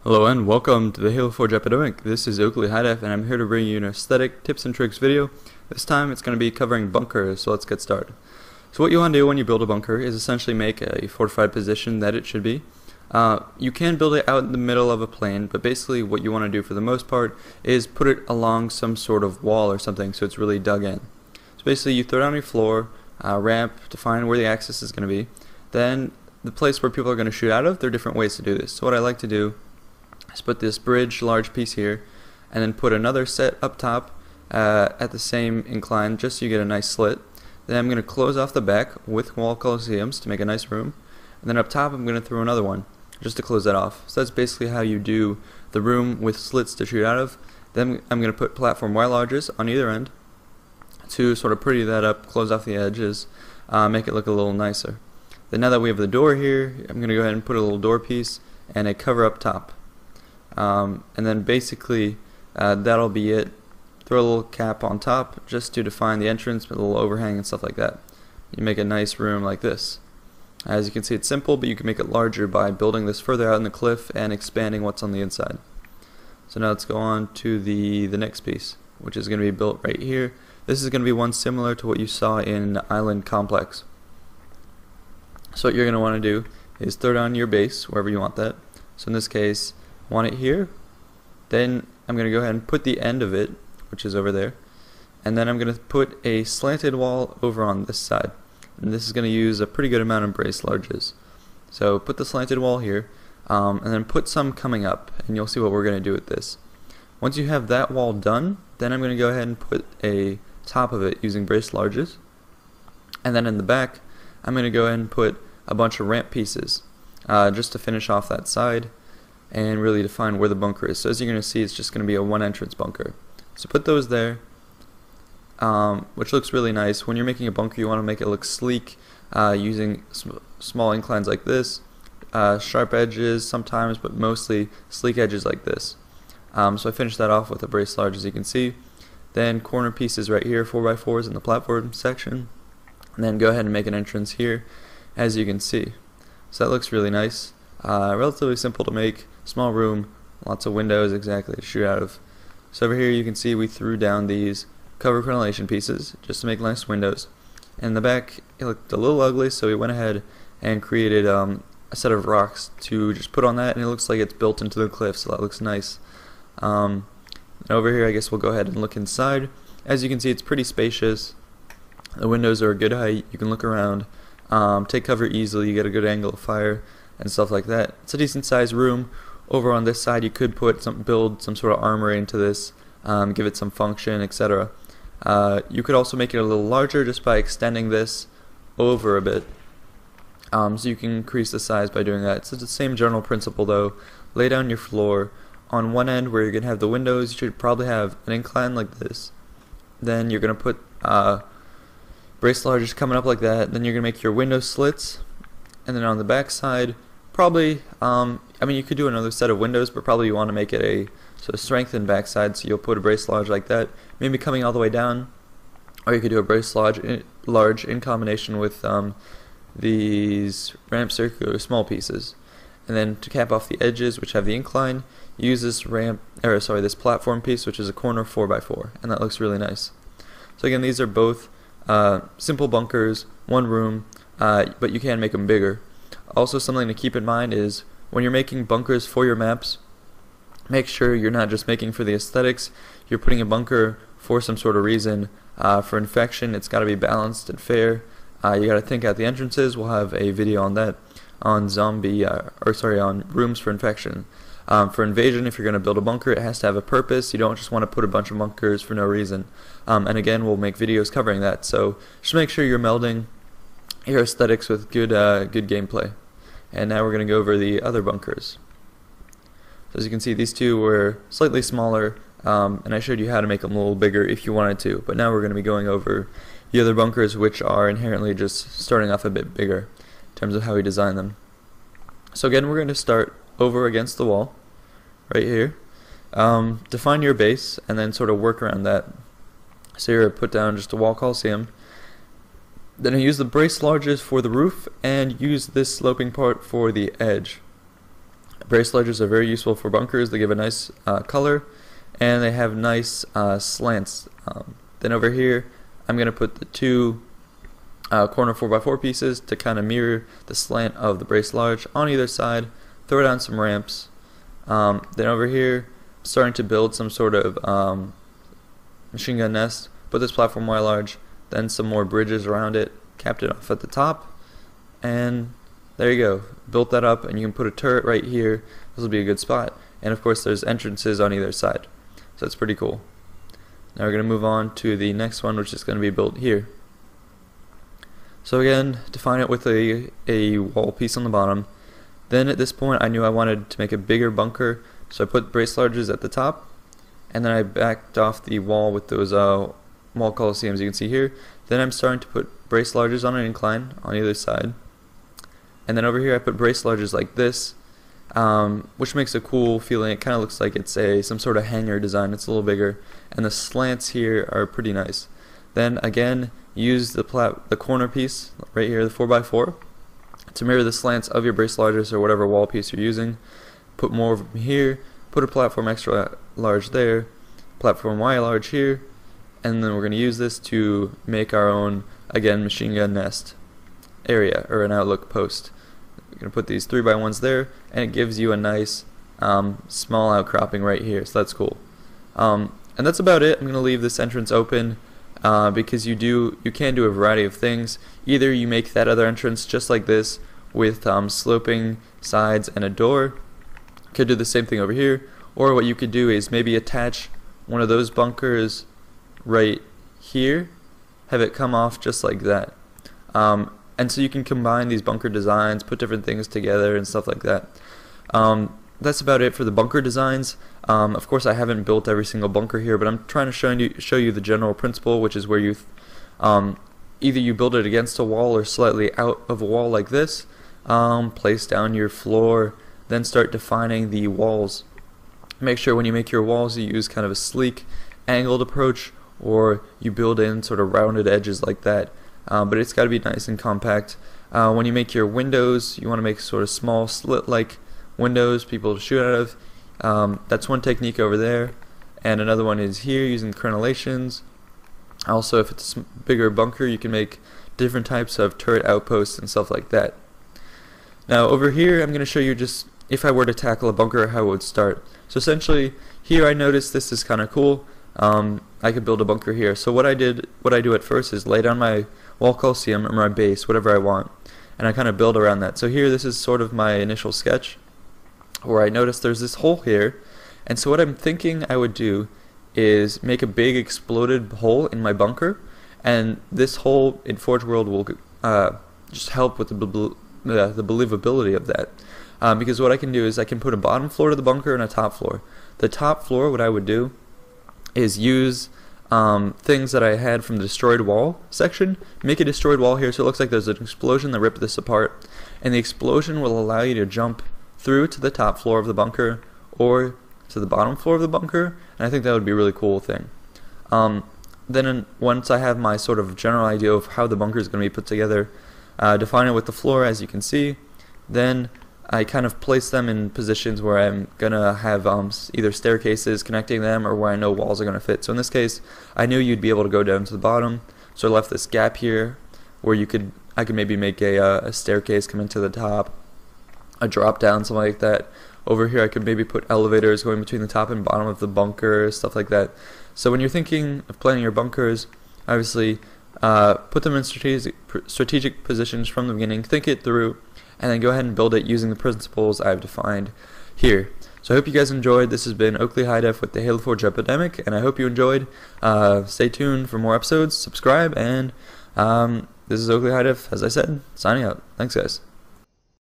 Hello and welcome to the Halo Forge Epidemic. This is Oakley HiDef and I'm here to bring you an aesthetic tips and tricks video. This time it's going to be covering bunkers, so let's get started. So what you want to do when you build a bunker is essentially make a fortified position that it should be. You can build it out in the middle of a plane, but basically what you want to do for the most part is put it along some sort of wall or something so it's really dug in. So basically you throw down your floor, ramp to find where the axis is going to be, then the place where people are going to shoot out of. There are different ways to do this. So what I like to do is put this bridge large piece here and then put another set up top at the same incline just so you get a nice slit. Then I'm going to close off the back with wall coliseums to make a nice room, and then up top I'm going to throw another one just to close that off. So that's basically how you do the room with slits to shoot out of. Then I'm going to put platform Y larges on either end to sort of pretty that up, close off the edges, make it look a little nicer. Then now that we have the door here, I'm going to go ahead and put a little door piece and a cover up top. And then basically that'll be it. Throw a little cap on top just to define the entrance with a little overhang and stuff like that. You make a nice room like this. As you can see, it's simple, but you can make it larger by building this further out in the cliff and expanding what's on the inside. So now let's go on to the next piece, which is going to be built right here. This is going to be one similar to what you saw in Island Complex. So what you're going to want to do is throw down your base wherever you want that. So in this case, I want it here. Then I'm going to go ahead and put the end of it, which is over there, and then I'm going to put a slanted wall over on this side, and this is going to use a pretty good amount of brace larges. So put the slanted wall here, and then put some coming up, and you'll see what we're going to do with this. Once you have that wall done, then I'm going to go ahead and put a top of it using brace larges, and then in the back I'm going to go ahead and put a bunch of ramp pieces just to finish off that side and really define where the bunker is. So as you're going to see, it's just going to be a one entrance bunker. So put those there, which looks really nice. When you're making a bunker, you want to make it look sleek using small inclines like this, sharp edges sometimes, but mostly sleek edges like this. So I finished that off with a brace large, as you can see. Then corner pieces right here, 4x4s in the platform section, and then go ahead and make an entrance here, as you can see. So that looks really nice. Relatively simple to make, small room, lots of windows exactly to shoot out of. So over here you can see we threw down these cover crenellation pieces just to make nice windows. In the back it looked a little ugly, so we went ahead and created a set of rocks to just put on that, and it looks like it's built into the cliff, so that looks nice. And over here I guess we'll go ahead and look inside. As you can see, it's pretty spacious. The windows are a good height, you can look around, take cover easily, you get a good angle of fire and stuff like that. It's a decent sized room. Over on this side you could build some sort of armory into this, give it some function, etc. You could also make it a little larger just by extending this over a bit, so you can increase the size by doing that. It's the same general principle though. Lay down your floor. On one end where you're going to have the windows, you should probably have an incline like this. Then you're going to put brace larges coming up like that. Then you're going to make your window slits, and then on the back side probably, I mean, you could do another set of windows, but probably you want to make it a sort of strengthened backside, so you'll put a brace large like that, maybe coming all the way down, or you could do a brace large in combination with these ramp circular small pieces. And then to cap off the edges, which have the incline, use this this platform piece, which is a corner 4x4, and that looks really nice. So again, these are both simple bunkers, one room, but you can make them bigger. Also, something to keep in mind is when you're making bunkers for your maps, make sure you're not just making for the aesthetics. You're putting a bunker for some sort of reason. For infection, it's got to be balanced and fair. You got to think out the entrances. We'll have a video on that, on on rooms for infection. For invasion, if you're going to build a bunker, it has to have a purpose. You don't just want to put a bunch of bunkers for no reason. And again, we'll make videos covering that. So just make sure you're melding your aesthetics with good gameplay. And now we're going to go over the other bunkers. So as you can see, these two were slightly smaller, and I showed you how to make them a little bigger if you wanted to. But now we're going to be going over the other bunkers, which are inherently just starting off a bit bigger in terms of how we design them. So again, we're going to start over against the wall, right here. Define your base, and then sort of work around that. So you're going to put down just a wall coliseum. Then I use the brace larges for the roof and use this sloping part for the edge. Brace larges are very useful for bunkers. They give a nice color, and they have nice slants. Then over here, I'm going to put the two corner 4x4 pieces to kind of mirror the slant of the brace large on either side. Throw down some ramps. Then over here, starting to build some sort of machine gun nest. Put this platform Y large, then some more bridges around it, capped it off at the top, and there you go. Built that up, and you can put a turret right here. This will be a good spot. And of course there's entrances on either side, so that's pretty cool. Now we're going to move on to the next one, which is going to be built here. So again, define it with a wall piece on the bottom. Then at this point I knew I wanted to make a bigger bunker, so I put brace larges at the top, and then I backed off the wall with those wall coliseums you can see here. Then I'm starting to put brace larges on an incline on either side. And then over here I put brace larges like this, which makes a cool feeling. It kind of looks like it's some sort of hangar design. It's a little bigger, and the slants here are pretty nice. Then again, use the corner piece right here, the 4x4, to mirror the slants of your brace larges or whatever wall piece you're using. Put more of them here, put a platform extra large there, platform Y large here, and then we're going to use this to make our own, again, machine gun nest area, or an outlook post. We're going to put these 3x1s there, and it gives you a nice small outcropping right here, so that's cool. And that's about it. I'm going to leave this entrance open because you can do a variety of things. Either you make that other entrance just like this with sloping sides and a door. Could do the same thing over here, or what you could do is maybe attach one of those bunkers right here, have it come off just like that. And so you can combine these bunker designs, put different things together and stuff like that. That's about it for the bunker designs. Of course I haven't built every single bunker here, but I'm trying to show you the general principle, which is where you either you build it against a wall or slightly out of a wall like this, place down your floor, then start defining the walls. Make sure when you make your walls you use kind of a sleek angled approach, or you build in sort of rounded edges like that, but it's got to be nice and compact. When you make your windows, you want to make sort of small slit like windows people to shoot out of. That's one technique over there, and another one is here using crenellations. Also, if it's a bigger bunker, you can make different types of turret outposts and stuff like that. Now over here I'm going to show you just if I were to tackle a bunker, how it would start. So essentially here I noticed this is kind of cool. I could build a bunker here. So what I do at first is lay down my wall coliseum or my base, whatever I want, and I kind of build around that. So here this is sort of my initial sketch where I noticed there's this hole here, and so what I'm thinking I would do is make a big exploded hole in my bunker, and this hole in Forge World will just help with the believability of that. Because what I can do is I can put a bottom floor to the bunker and a top floor. The top floor, what I would do is use things that I had from the destroyed wall section, make a destroyed wall here so it looks like there's an explosion that ripped this apart, and the explosion will allow you to jump through to the top floor of the bunker or to the bottom floor of the bunker, and I think that would be a really cool thing. Once I have my sort of general idea of how the bunker is going to be put together, define it with the floor as you can see, then I kind of place them in positions where I'm gonna have either staircases connecting them or where I know walls are gonna fit. So in this case, I knew you'd be able to go down to the bottom, so I left this gap here where I could maybe make a staircase come into the top, a drop down, something like that. Over here I could maybe put elevators going between the top and bottom of the bunker, stuff like that. So when you're thinking of planning your bunkers, obviously put them in strategic positions from the beginning, think it through, and then go ahead and build it using the principles I've defined here. So I hope you guys enjoyed. This has been Oakley HiDef with the Halo Forge Epidemic, and I hope you enjoyed. Stay tuned for more episodes, subscribe, and this is Oakley HiDef, as I said, signing out. Thanks guys.